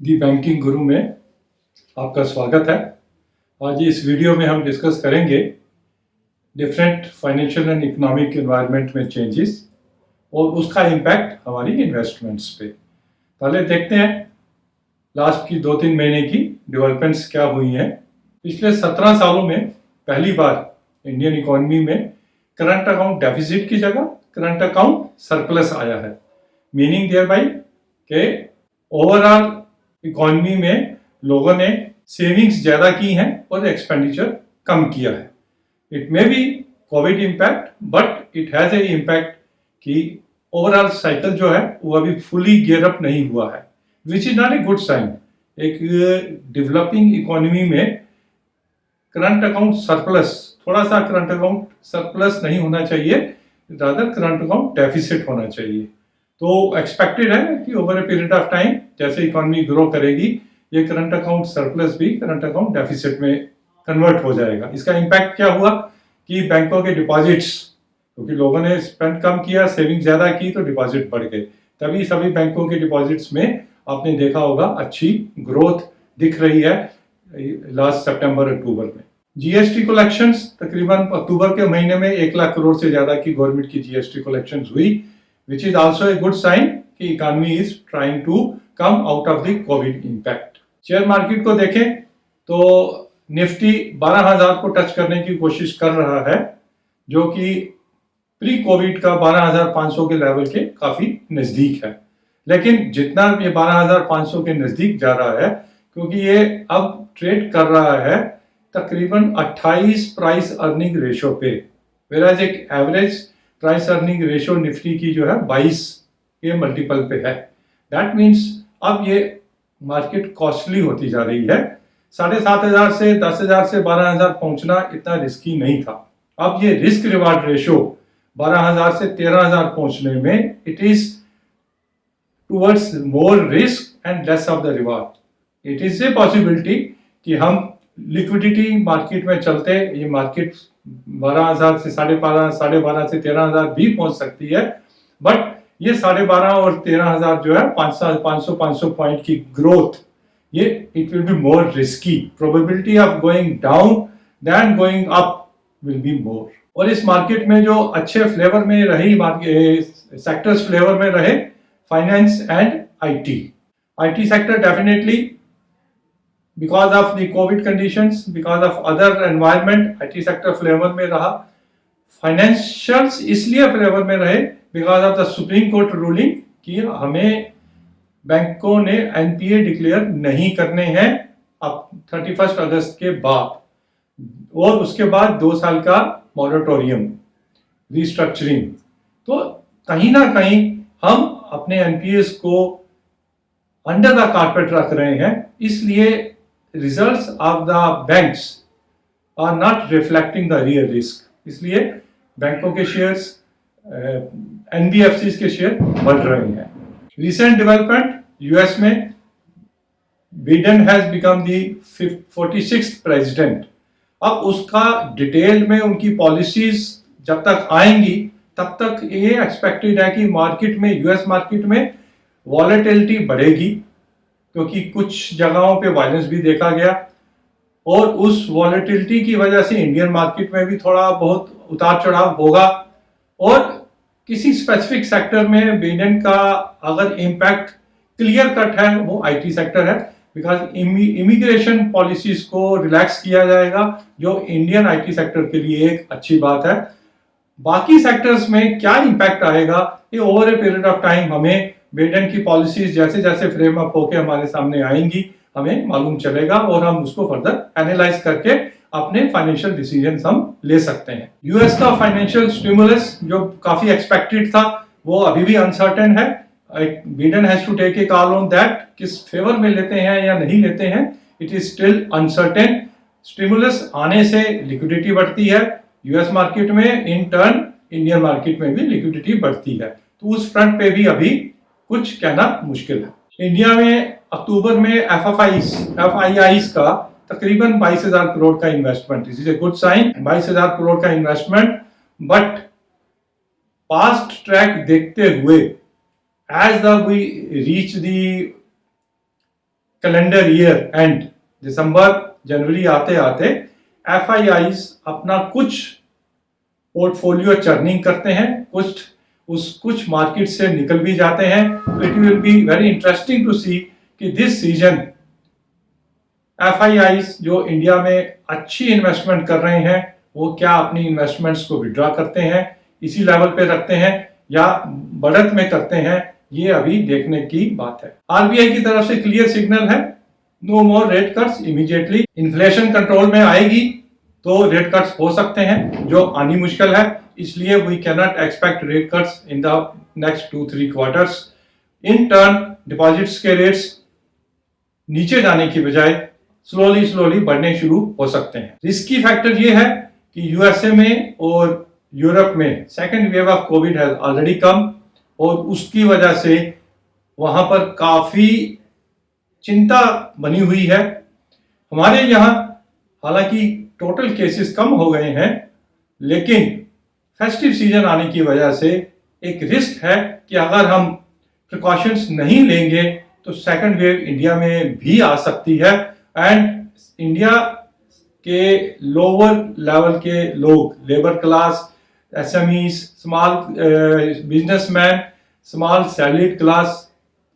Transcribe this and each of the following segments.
दी banking गुरु में आपका स्वागत है। आज इस वीडियो में हम डिस्कस करेंगे different financial and economic environment में चेंजेस और उसका इम्पैक्ट हमारी इन्वेस्टमेंट्स पे। पहले देखते हैं लास्ट की 2-3 महीने की डेवलपमेंट्स क्या हुई हैं। पिछले 17 सालों में पहली बार इंडियन इकोनॉमी में करंट अकाउंट डेफिसिट की जगह करंट अकाउंट सरप्लस आया है। मीनिंग देयर बाई के ओवरऑल इकोनॉमी में लोगों ने सेविंग्स ज्यादा की हैं और एक्सपेंडिचर कम किया है। It may be Covid impact but it has a impact कि ओवरऑल साइकिल जो है वो अभी फुली गियर अप नहीं हुआ है, which is not a good sign. एक डेवलपिंग इकोनॉमी में करंट अकाउंट सरप्लस, थोड़ा सा करंट अकाउंट सरप्लस नहीं होना चाहिए, रादर करंट अकाउंट डेफिसिट होना चाहिए। तो एक्सपेक्टेड है कि over a period of time जैसे इकोनॉमी ग्रो करेगी ये करंट अकाउंट सरप्लस भी करंट अकाउंट डेफिसिट में कन्वर्ट हो जाएगा। इसका इम्पैक्ट क्या हुआ कि बैंकों के डिपॉजिट्स, क्योंकि लोगों ने स्पेंड कम किया, सेविंग ज्यादा की तो डिपॉजिट बढ़ गए, तभी सभी बैंकों के डिपॉजिट्स में आपने देखा होगा अच्छी ग्रोथ दिख रही है लास्ट सितंबर अक्टूबर में। जीएसटी कलेक्शंस तकरीबन अक्टूबर के महीने में 1 लाख करोड़ से ज्यादा की गवर्नमेंट की जीएसटी कलेक्शंस हुई, which is also a good sign कि economy is trying to come out of the COVID impact। Share market को देखें तो निफ्टी 12,000 को टच करने की कोशिश कर रहा है, जो कि प्री कोविड का 12,500 के लेवल के काफी नजदीक है। लेकिन जितना ये 12,500 के नजदीक जा रहा है, क्योंकि ये अब ट्रेड कर रहा है तकरीबन 28 प्राइस अर्निंग रेशो पे, वेराज एक average price earning ratio Nifty की जो है 22 के मल्टीपल पे है। दैट मीन्स अब ये मार्केट कॉस्टली होती जा रही है। 7,500 से 10,000 से 12,000 पहुंचना इतना रिस्की नहीं था। अब ये रिस्क रिवार्ड रेशियो 12,000 से 13,000 पहुंचने में it is towards more risk and less of the reward. It is a possibility कि हम लिक्विडिटी मार्केट में चलते ये मार्केट 12,000 से 12,500 से 13,000 भी पहुंच सकती है, बट ये 12,500 और 13,000 जो है 500 पॉइंट की ग्रोथ, ये it will be more risky. Probability of going down then going up will be more. और इस मार्केट में जो अच्छे फ्लेवर में रही सेक्टर्स फ्लेवर में रहे finance and IT sector definitely because of the COVID conditions, because of other environment, IT sector flavor में रहा। Financials इसलिए flavor में रहे because of the Supreme Court ruling कि हमें बैंकों ने NPA डिक्लेयर नहीं करने हैं अब 31 अगस्त के बाद, और उसके बाद 2 साल का मॉरेटोरियम रिस्ट्रक्चरिंग। तो कहीं ना कहीं हम अपने NPAs को अंडर द कारपेट रख रहे हैं, इसलिए results of the banks are not reflecting the real risk। इसलिए बैंकों के शेयर्स, एनबीएफसीज के शेयर बढ़ रहे हैं। रिसेंट डेवलपमेंट यूएस में Biden has become the 46th president. अब उसका डिटेल में उनकी पॉलिसीज जब तक आएंगी तब तक ये एक्सपेक्टेड है कि मार्केट में, यूएस मार्केट में वॉलेटिलिटी बढ़ेगी, क्योंकि कुछ जगहों पे वायलेंस भी देखा गया, और उस वॉलेटिलिटी की वजह से इंडियन मार्केट में भी थोड़ा बहुत उतार चढ़ाव होगा। और किसी स्पेसिफिक सेक्टर में बिडेन का अगर इम्पैक्ट क्लियर कट है वो आईटी सेक्टर है, बिकॉज इमिग्रेशन पॉलिसीज को रिलैक्स किया जाएगा, जो इंडियन आईटी सेक्टर के लिए एक अच्छी बात है। बाकी सेक्टर्स में क्या इम्पैक्ट आएगा ये over a period of time हमें बिडेन की पॉलिसीज जैसे जैसे फ्रेम अप होकर हमारे सामने आएंगी हमें मालूम चलेगा, और हम उसको फर्दर एनालाइज करके अपने फाइनेंशियल डिसीजंस हम ले सकते हैं। यूएस का फाइनेंशियल स्टिमुलस जो काफी एक्सपेक्टेड था वो अभी भी अनसर्टेन है। Biden has to take a call on that, किस फेवर में लेते हैं या नहीं लेते हैं, it is still uncertain. Stimulus आने से लिक्विडिटी बढ़ती है यूएस मार्केट में, इन टर्न इंडियन मार्केट में भी लिक्विडिटी बढ़ती है, तो उस फ्रंट पे भी अभी कुछ कहना मुश्किल है। इंडिया में अक्टूबर में एफआईआईस का तकरीबन 22,000 करोड़ का investment, this is a good sign. 22,000 crore का इन्वेस्टमेंट, बट पास्ट ट्रैक देखते हुए as we reach the calendar year end दिसंबर जनवरी आते आते FIIs अपना कुछ पोर्टफोलियो चर्निंग करते हैं, कुछ मार्केट से निकल भी जाते हैं. It will be very interesting to see कि दिस सीजन FIIs जो इंडिया में अच्छी इन्वेस्टमेंट कर रहे हैं वो क्या अपनी इन्वेस्टमेंट्स को विड्रॉ करते हैं, इसी लेवल पे रखते हैं या बढ़त में करते हैं, ये अभी देखने की बात है. RBI की तरफ से क्लियर सिग्नल है, no more rate cuts immediately. Inflation control में आएगी तो रेट कट्स हो सकते हैं, जो आनी मुश्किल है, इसलिए we can not expect rate cuts in the next 2-3 quarters. In turn deposits के रेट्स नीचे जाने की बजाय स्लोली बढ़ने शुरू हो सकते हैं. रिस्की फैक्टर ये है कि USA में और यूरोप में second wave of Covid has already come और उसकी वजह से वहां पर काफी चिंता बनी हुई है. हमारे यहाँ हालांकि टोटल केसेस कम हो गए हैं, लेकिन फेस्टिव सीजन आने की वजह से एक रिस्क है कि अगर हम प्रिकॉशंस नहीं लेंगे तो सेकंड वेव इंडिया में भी आ सकती है. एंड इंडिया के लोअर लेवल के लोग, labour class, SMEs, small businessman, small salaried class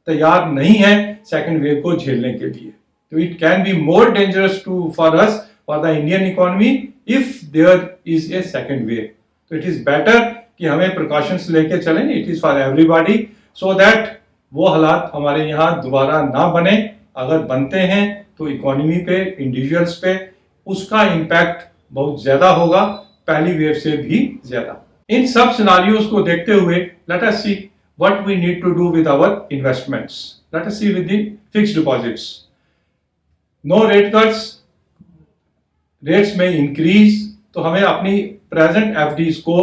तैयार नहीं है सेकंड वेव को झेलने के लिए. तो it can be more dangerous to for us, for the Indian economy, if there is a second wave. तो इट इज बेटर कि हमें प्रिकॉशंस लेके चलें. It is for everybody, so that वो हालात हमारे यहाँ दोबारा ना बने. अगर बनते हैं तो इकोनॉमी पे, इंडिविजुअल्स पे उसका इम्पैक्ट बहुत ज्यादा होगा, पहली वेव से भी ज्यादा. इन सब सिनारियोज को देखते हुए let us see what we need to do with our investments. Let us see with the fixed deposits. No rate cuts, rates में इंक्रीज, तो हमें अपनी प्रेजेंट FDs को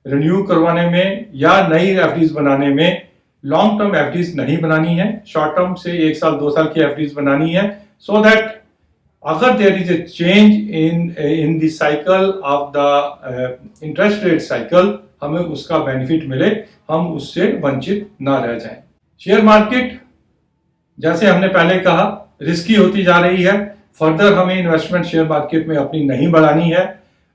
रिन्यू करवाने में या नई FDs बनाने में लॉन्ग टर्म FDs नहीं बनानी है, शॉर्ट टर्म से 1 साल 2 साल की FDs बनानी है, सो दैट अगर there is a change in the cycle of the interest rate cycle, हमें उसका बेनिफिट मिले, हम उससे वंचित ना रह जाएं. शेयर मार्केट जैसे हमने पहले कहा रिस्की होती जा रही है. फर्दर हमें इन्वेस्टमेंट शेयर मार्केट में अपनी नहीं बढ़ानी है.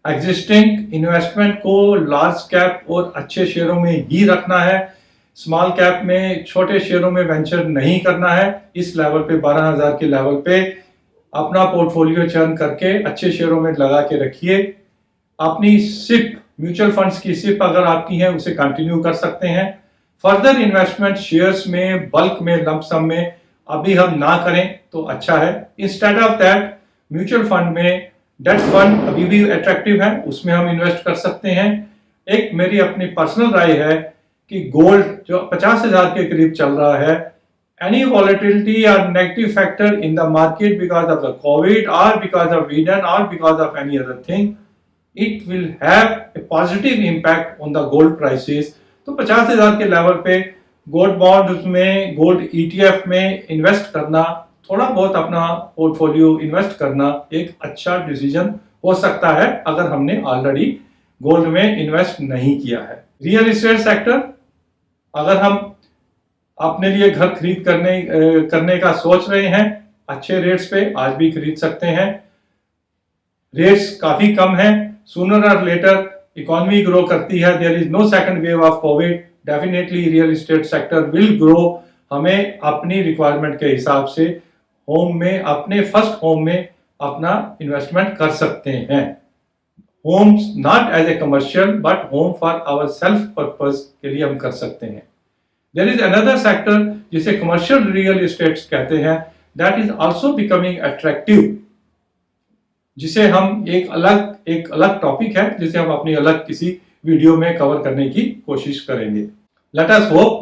एग्जिस्टिंग इन्वेस्टमेंट को लार्ज कैप और अच्छे शेयरों में ही रखना है. स्मॉल कैप में, छोटे शेयरों में वेंचर नहीं करना है. इस लेवल पे 12,000 के लेवल पे अपना पोर्टफोलियो चर्न करके अच्छे शेयरों में लगा के रखिए. अपनी सिप, म्यूचुअल फंड्स की सिप अगर आपकी है उसे कंटिन्यू कर सकते हैं. फर्दर इन्वेस्टमेंट शेयर्स में, बल्क में, लंप सम में अभी हम ना करें तो अच्छा है. Instead of that mutual fund में, डेट फंड अभी भी अट्रैक्टिव है, उसमें हम इन्वेस्ट कर सकते हैं. एक मेरी अपनी पर्सनल राय है कि गोल्ड जो 50,000 के करीब चल रहा है, any volatility or negative factor in the market because of the COVID or because of Sweden or because of any other thing, it will have a positive impact on the gold prices. तो 50,000 के level पे gold bond में, gold ETF में invest करना, थोड़ा बहुत अपना portfolio invest करना एक अच्छा डिसीजन हो सकता है अगर हमने ऑलरेडी गोल्ड में इन्वेस्ट नहीं किया है. रियल एस्टेट सेक्टर, अगर हम अपने लिए घर खरीद करने का सोच रहे हैं, अच्छे रेट्स पे आज भी खरीद सकते हैं. रेट्स काफी कम है. सूनर और लेटर इकोनॉमी ग्रो करती है. There is no second wave of covid, definitely real estate sector will grow. हमें अपनी रिक्वायरमेंट के हिसाब से होम में, अपने फर्स्ट होम में अपना इन्वेस्टमेंट कर सकते हैं. Homes not as a commercial but home for our self purpose के लिए हम कर सकते हैं. There is another sector जिसे commercial real estate कहते हैं, that is also becoming attractive, जिसे हम एक अलग टॉपिक है जिसे हम अपनी अलग किसी वीडियो में कवर करने की कोशिश करेंगे. Let us hope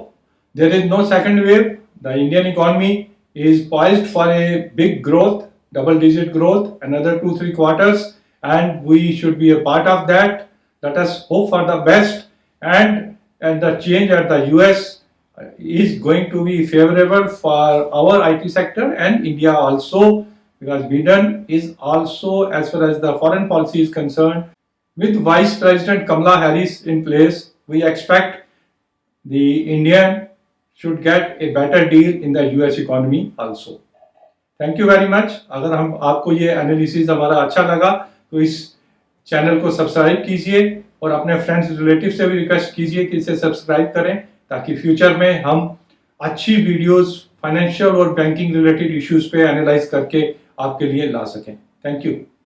there is no second wave. The Indian economy is poised for a big growth, double-digit growth, another 2-3 quarters, and we should be a part of that. Let us hope for the best, and the change at the US is going to be favorable for our IT sector and India also, because Biden is also, as far as the foreign policy is concerned, with Vice President Kamala Harris in place, we expect the Indian should get a better deal in the US economy also. Thank you very much. अगर हम आपको ये analysis हमारा अच्छा लगा तो इस channel को सब्सक्राइब कीजिए और अपने फ्रेंड्स रिलेटिव से भी रिक्वेस्ट कीजिए कि इसे सब्सक्राइब करें, ताकि फ्यूचर में हम अच्छी वीडियोस फाइनेंशियल और बैंकिंग रिलेटेड इश्यूज पे एनालाइज करके आपके लिए ला सकें। Thank you.